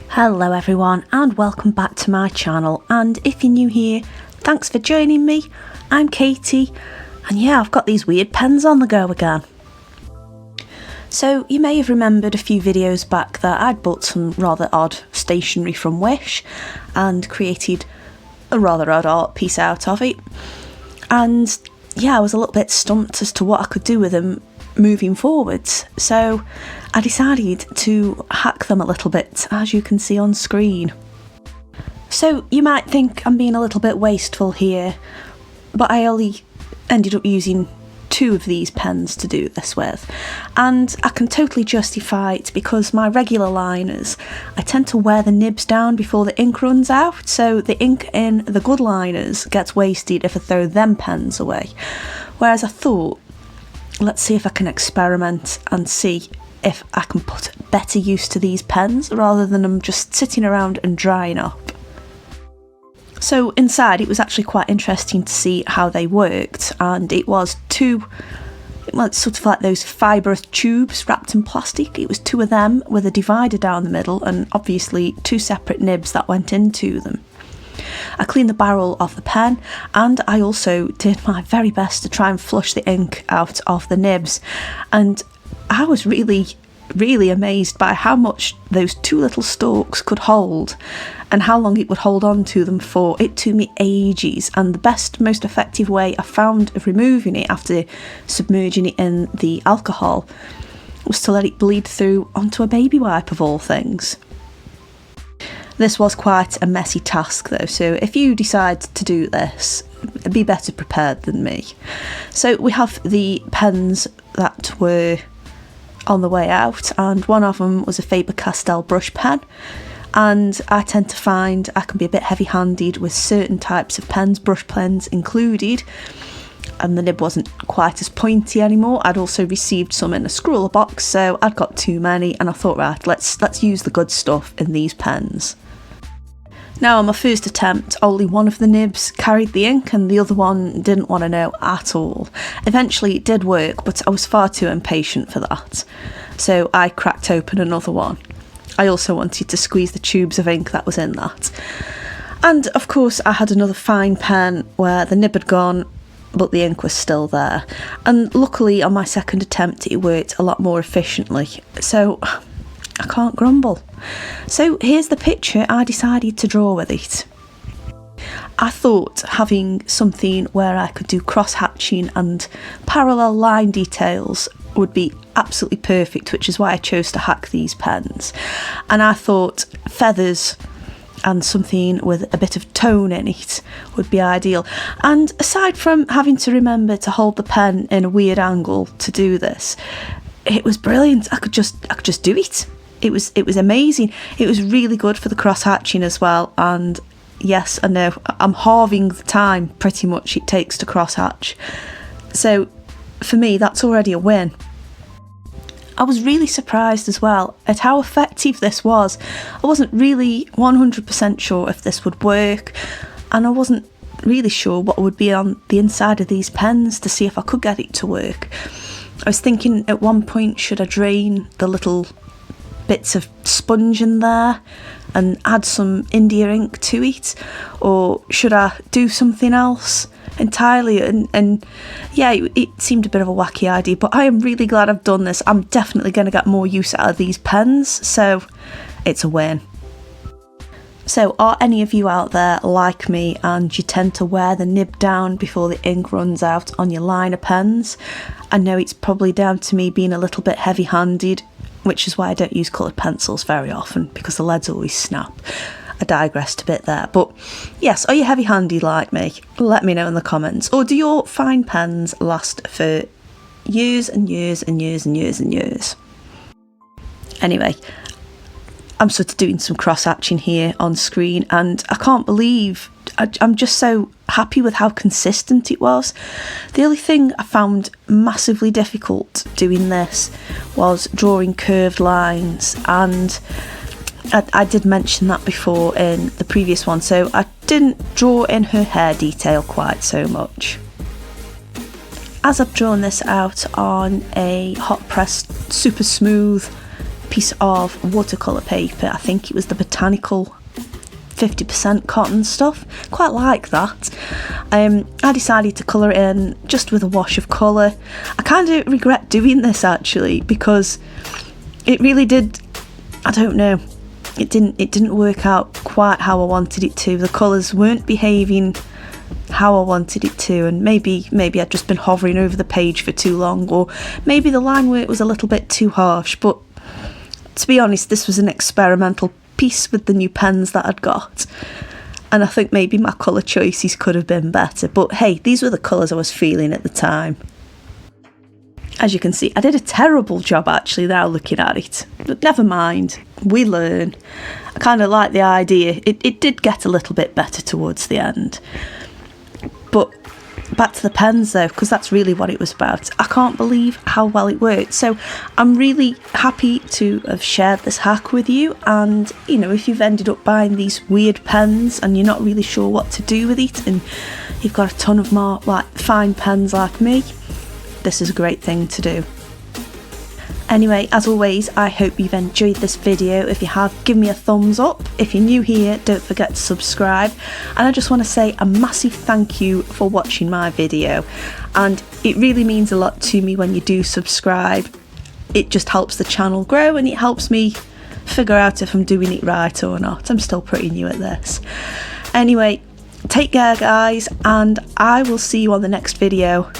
Hello everyone and welcome back to my channel, and if you're new here, thanks for joining me. I'm Katie and yeah, I've got these weird pens on the go again. So you may have remembered a few videos back that I'd bought some rather odd stationery from Wish and created a rather odd art piece out of it, and yeah, I was a little bit stumped as to what I could do with them moving forwards, so I decided to hack them a little bit, as you can see on screen. So you might think I'm being a little bit wasteful here, but I only ended up using 2 of these pens to do this with, and I can totally justify it because my regular liners, I tend to wear the nibs down before the ink runs out, so the ink in the good liners gets wasted if I throw them pens away. Whereas I thought, let's see if I can experiment and see if I can put better use to these pens rather than them just sitting around and drying up. So inside it was actually quite interesting to see how they worked, and it was 2, well, it's sort of like those fibrous tubes wrapped in plastic. It was 2 of them with a divider down the middle and obviously 2 separate nibs that went into them. I cleaned the barrel of the pen and I also did my very best to try and flush the ink out of the nibs, and I was really amazed by how much those 2 little stalks could hold and how long it would hold on to them for. It took me ages, and the best, most effective way I found of removing it after submerging it in the alcohol was to let it bleed through onto a baby wipe of all things. This was quite a messy task though, so if you decide to do this, be better prepared than me. So we have the pens that were on the way out, and one of them was a Faber-Castell brush pen, and I tend to find I can be a bit heavy-handed with certain types of pens, brush pens included, and the nib wasn't quite as pointy anymore. I'd also received some in a scroller box, so I'd got too many, and I thought, right, let's use the good stuff in these pens. Now, on my first attempt, only one of the nibs carried the ink and the other one didn't want to know at all. Eventually it did work, but I was far too impatient for that, so I cracked open another one. I also wanted to squeeze the tubes of ink that was in that. And of course I had another fine pen where the nib had gone but the ink was still there, and luckily on my second attempt it worked a lot more efficiently, so I can't grumble. So here's the picture I decided to draw with it. I thought having something where I could do cross-hatching and parallel line details would be absolutely perfect, which is why I chose to hack these pens. And I thought feathers and something with a bit of tone in it would be ideal. And aside from having to remember to hold the pen in a weird angle to do this, it was brilliant. I could just do it. It was amazing. It was really good for the cross-hatching as well, and yes, I know, I'm halving the time pretty much it takes to cross-hatch. So for me, that's already a win. I was really surprised as well at how effective this was. I wasn't really 100% sure if this would work, and I wasn't really sure what would be on the inside of these pens to see if I could get it to work. I was thinking at one point, should I drain the little bits of sponge in there and add some India ink to it, or should I do something else entirely? And yeah, it seemed a bit of a wacky idea, but I am really glad I've done this. I'm definitely going to get more use out of these pens, so it's a win. So are any of you out there like me and you tend to wear the nib down before the ink runs out on your liner pens? I know it's probably down to me being a little bit heavy-handed, which is why I don't use coloured pencils very often, because the leads always snap. I digressed a bit there, but yes, are you heavy-handed like me? Let me know in the comments. Or do your fine pens last for years and years and years and years and years? Anyway, I'm sort of doing some cross-hatching here on screen, and I can't believe, I'm just so happy with how consistent it was. The only thing I found massively difficult doing this was drawing curved lines, and I did mention that before in the previous one, so I didn't draw in her hair detail quite so much. As I've drawn this out on a hot pressed super smooth piece of watercolour paper. I think it was the botanical 50% cotton stuff. Quite like that. I decided to colour it in just with a wash of colour. I kind of regret doing this actually, because it really did, I don't know, it didn't work out quite how I wanted it to. The colours weren't behaving how I wanted it to, and maybe I'd just been hovering over the page for too long, or maybe the line work was a little bit too harsh. But to be honest, this was an experimental piece with the new pens that I'd got, and I think maybe my colour choices could have been better, but hey, these were the colours I was feeling at the time. As you can see, I did a terrible job actually now looking at it, but never mind, we learn. I kind of like the idea. It did get a little bit better towards the end. But back to the pens though, because that's really what it was about. I can't believe how well it worked. So I'm really happy to have shared this hack with you, and you know, if you've ended up buying these weird pens and you're not really sure what to do with it, and you've got a ton of more like fine pens like me, this is a great thing to do. Anyway, as always, I hope you've enjoyed this video. If you have, give me a thumbs up. If you're new here, don't forget to subscribe. And I just want to say a massive thank you for watching my video. And it really means a lot to me when you do subscribe. It just helps the channel grow, and it helps me figure out if I'm doing it right or not. I'm still pretty new at this. Anyway, take care guys, and I will see you on the next video.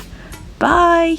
Bye!